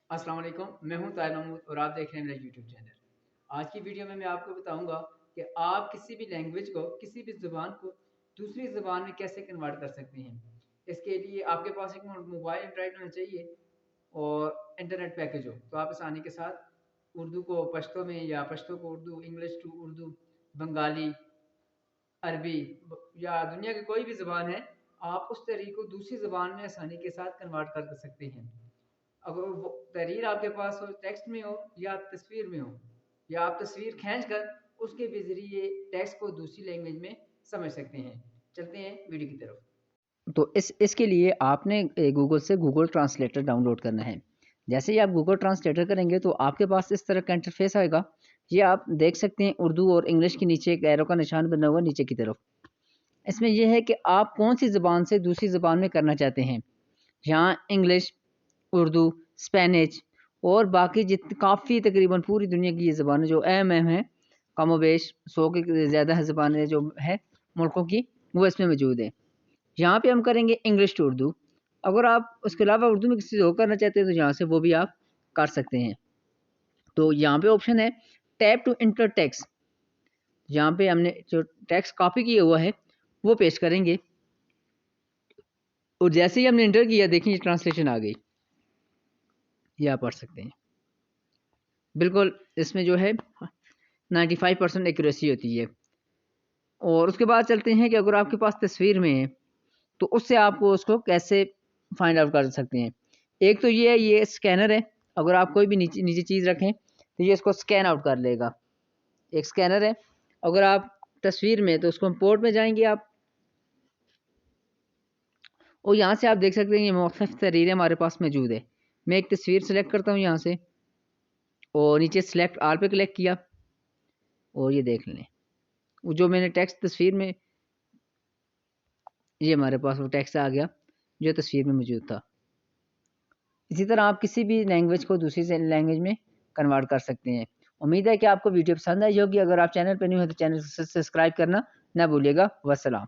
अस्सलाम वालेकुम, मैं हूं ताहिर महमूद और आप देख रहे हैं मेरा यूट्यूब चैनल। आज की वीडियो में मैं आपको बताऊंगा कि आप किसी भी लैंग्वेज को, किसी भी ज़ुबान को दूसरी ज़ुबान में कैसे कन्वर्ट कर सकते हैं। इसके लिए आपके पास एक मोबाइल इंटरनेट होना चाहिए और इंटरनेट पैकेज हो, तो आप आसानी के साथ उर्दू को पश्तो में या पश्तो को उर्दू, इंग्लिश टू उर्दू, बंगाली, अरबी या दुनिया की कोई भी ज़ुबान है, आप उस तहरीर को दूसरी ज़ुबान में आसानी के साथ कन्वर्ट कर सकते हैं। अगर वो तहरीर आपके पास हो, टेक्स्ट में हो या तस्वीर में हो, या आप तस्वीर खींच कर उसके भी ज़रिए टेक्स्ट को दूसरी लैंग्वेज में समझ सकते हैं। चलते हैं वीडियो की तरफ। तो इसके लिए आपने गूगल से गूगल ट्रांसलेटर डाउनलोड करना है। जैसे ही आप गूगल ट्रांसलेटर करेंगे तो आपके पास इस तरह का इंटरफेस आएगा। ये आप देख सकते हैं उर्दू और इंग्लिश के नीचे एक एरो का निशान बना हुआ नीचे की तरफ। इसमें यह है कि आप कौन सी ज़बान से दूसरी ज़बान में करना चाहते हैं। यहाँ इंग्लिश, उर्दू, स्पेनिश और बाकी काफ़ी तकरीबन पूरी दुनिया की ये ज़बानें जो अहम हैं, कमोबेश 100 के ज़्यादा ज़बानें जो है मुल्कों की, वो इसमें मौजूद है। यहाँ पे हम करेंगे इंग्लिश टू उर्दू। अगर आप उसके अलावा उर्दू में किसी और करना चाहते हैं तो यहाँ से वो भी आप कर सकते हैं। तो यहाँ पे ऑप्शन है टैप टू इंटर टेक्स्ट। यहाँ पे हमने जो टेक्स्ट कॉपी किया हुआ है वो पेस्ट करेंगे और जैसे ही हमने इंटर किया, देखिए ट्रांसलेशन आ गई। ये आप पढ़ सकते हैं। बिल्कुल इसमें जो है 95% एक्यूरेसी होती है। और उसके बाद चलते हैं कि अगर आपके पास तस्वीर में है तो उससे आपको उसको कैसे फाइंड आउट कर सकते हैं। एक तो ये है, ये स्कैनर है। अगर आप कोई भी नीचे नीचे चीज़ रखें तो ये इसको स्कैन आउट कर लेगा। एक स्कैनर है। अगर आप तस्वीर में तो उसको इंपोर्ट में जाएंगे आप, और यहाँ से आप देख सकते हैं ये मुख्तलिफ तहरीरें हमारे पास मौजूद है। मैं एक तस्वीर सेलेक्ट करता हूँ यहाँ से और नीचे सेलेक्ट आल पे क्लिक किया और ये देख लें वो जो मैंने टेक्स्ट तस्वीर में, ये हमारे पास वो टेक्स्ट आ गया जो तस्वीर में मौजूद था। इसी तरह आप किसी भी लैंग्वेज को दूसरी लैंग्वेज में कन्वर्ट कर सकते हैं। उम्मीद है कि आपको वीडियो पसंद आई होगी। अगर आप चैनल पर नहीं हो तो चैनल को सब्सक्राइब करना ना भूलिएगा। वस्सलाम।